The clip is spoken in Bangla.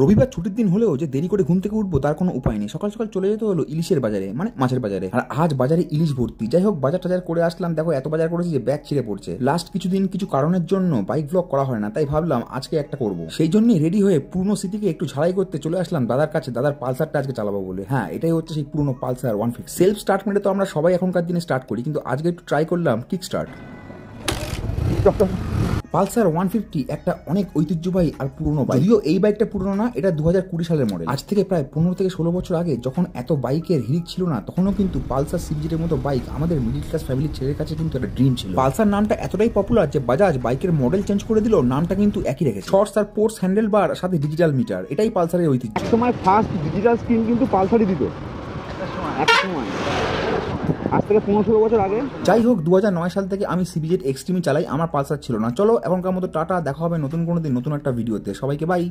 রবিবার ছুটির দিন হলেও যে দেরি করে ঘুম থেকে উঠবো তার কোনো উপায় নেই। সকাল সকাল চলে যেতে হলো ইলিশের বাজারে, মানে মাছের বাজারে। আর আজ বাজারে ইলিশ ভর্তি। যাই হোক, বাজার টাজার করে আসলাম। দেখো এত বাজার করেছি যে ব্যাগ ছিঁড়ে পড়ছে। লাস্ট কিছুদিন কিছু কারণের জন্য বাইক ব্লগ করা হয় না, তাই ভাবলাম আজকে একটা করব। সেই জন্যই রেডি হয়ে পুরনো স্মৃতিকে একটু ঝাড়াই করতে চলে আসলাম দাদার কাছে, দাদার পালসারটা আজকে চালাবো বলে। হ্যাঁ, এটাই হচ্ছে সেই পুরনো পালসার 150। সেলফ স্টার্ট মেরে তো আমরা সবাই এখনকার দিনে স্টার্ট করি, কিন্তু আজকে একটু ট্রাই করলাম কিক স্টার্ট। পালসার 150 একটা অনেক ঐতিহ্যবাহী আর পুরনো বাইক। যদিও এই বাইকটা পুরনো না, এটা 2020 সালের মডেল। আজ থেকে প্রায় 15 থেকে 16 বছর আগে যখন এত বাইকের হিড়িক ছিল না, তখনও কিন্তু পালসার সিরিজের মতো বাইক আমাদের মিডিল ক্লাস ফ্যামিলির ছেলের কাছে কিন্তু একটা ড্রিম ছিল। পালসার নামটা এতটাই পপুলার যে বাজাজ বাইকের মডেল চেঞ্জ করে দিল, নামটা কিন্তু একই রেখেছে। শর্টস আর পোর্টস হ্যান্ডেল বার সাথে ডিজিটাল মিটার, এটাই পালসারের ঐতিহ্য। সময় ফার্স্ট ডিজিটাল স্ক্রিন কিন্তু পালসারই দিত একটা সময়, আজ থেকে 15-16 বছর আগে। যাই হোক, 2009 সাল থেকে আমি সিবিজেড এক্সট্রিমই চালাই, আমার পালসার ছিল না। চলো এখনকার মতো টাটা, দেখা হবে নতুন কোনো দিন নতুন একটা ভিডিওতে। সবাইকে বাই।